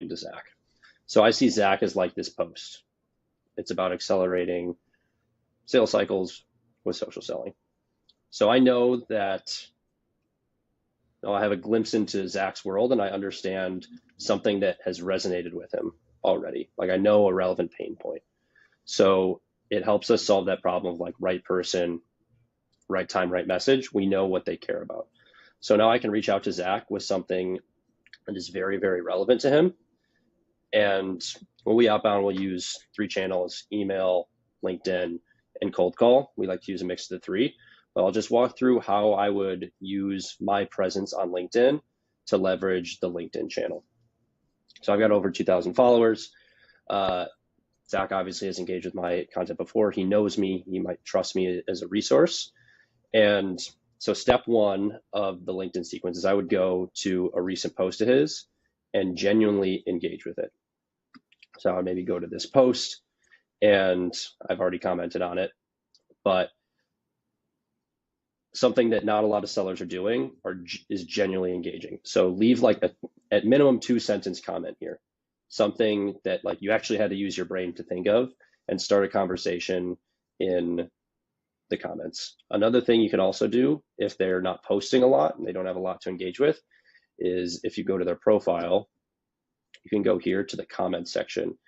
talking to Zach. So I see Zach as like this post. It's about accelerating sales cycles with social selling. So I know that I have a glimpse into Zach's world and I understand something that has resonated with him already. Like I know a relevant pain point. So it helps us solve that problem of like right person, right time, right message. We know what they care about. So now I can reach out to Zach with something that is very, very relevant to him. And when we outbound, we'll use 3 channels: email, LinkedIn, and cold call. We like to use a mix of the 3. But I'll just walk through how I would use my presence on LinkedIn to leverage the LinkedIn channel. So I've got over 2,000 followers. Zach obviously has engaged with my content before. He knows me. He might trust me as a resource. And so step 1 of the LinkedIn sequence is I would go to a recent post of his and genuinely engage with it. So I would maybe go to this post, and I've already commented on it, but something that not a lot of sellers are doing is genuinely engaging. So leave like at minimum 2-sentence comment here, something that like you actually had to use your brain to think of, and start a conversation in the comments. Another thing you can also do if they're not posting a lot and they don't have a lot to engage with is if you go to their profile, you can go here to the comment section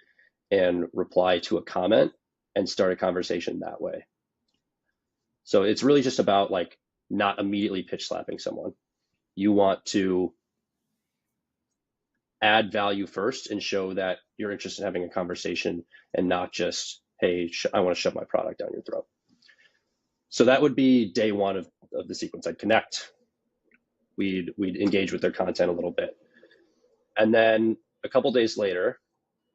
and reply to a comment and start a conversation that way. So it's really just about like not immediately pitch slapping someone. You want to add value first and show that you're interested in having a conversation and not just, hey, I want to shove my product down your throat. So that would be day 1 of the sequence. I'd connect, we'd engage with their content a little bit. And then a couple days later,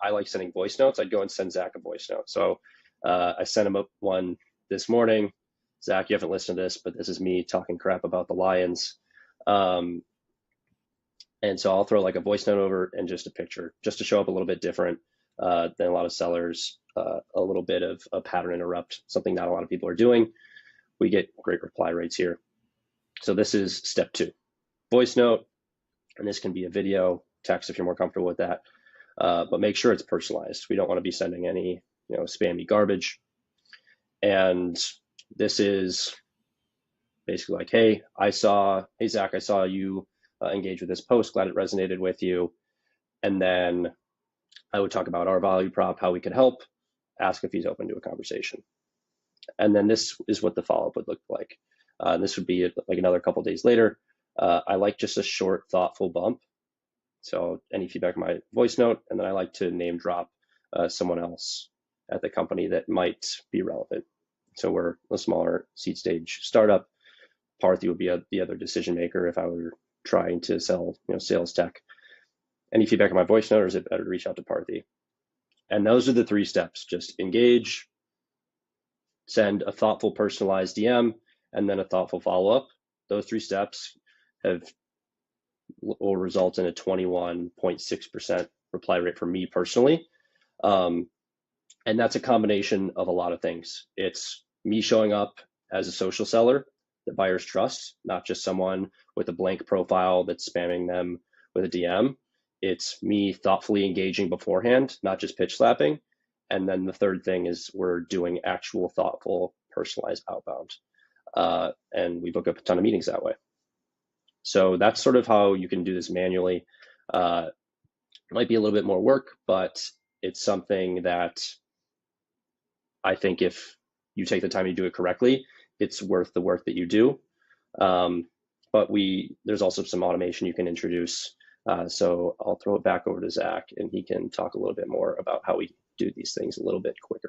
I like sending voice notes. I'd go and send Zach a voice note. So I sent him one this morning. Zach, you haven't listened to this, but this is me talking crap about the Lions. And so I'll throw like a voice note over and just a picture, just to show up a little bit different than a lot of sellers, a little bit of a pattern interrupt, something not a lot of people are doing. We get great reply rates here. So this is step 2, voice note, and this can be a video, text if you're more comfortable with that, but make sure it's personalized. We don't want to be sending any spammy garbage. And this is basically like, hey Zach, I saw you engage with this post, glad it resonated with you. And then I would talk about our value prop, how we could help, ask if he's open to a conversation. And then this is what the follow-up would look like. This would be like another couple days later. I like just a short, thoughtful bump. So any feedback on my voice note, and then I like to name drop someone else at the company that might be relevant. So we're a smaller seed stage startup. Parthy would be the other decision maker if I were trying to sell sales tech. Any feedback on my voice note, or is it better to reach out to Parthy? And those are the 3 steps: just engage, send a thoughtful personalized DM, and then a thoughtful follow-up. Those 3 steps will result in a 21.6% reply rate for me personally. And that's a combination of a lot of things. It's me showing up as a social seller that buyers trust, not just someone with a blank profile that's spamming them with a DM. It's me thoughtfully engaging beforehand, not just pitch slapping. And then the third thing is we're doing actual thoughtful, personalized outbound. And we book up a ton of meetings that way. So that's sort of how you can do this manually. It might be a little bit more work, but it's something that I think if you take the time to do it correctly, it's worth the work that you do. But there's also some automation you can introduce. So I'll throw it back over to Zach, and he can talk a little bit more about how we do these things a little bit quicker.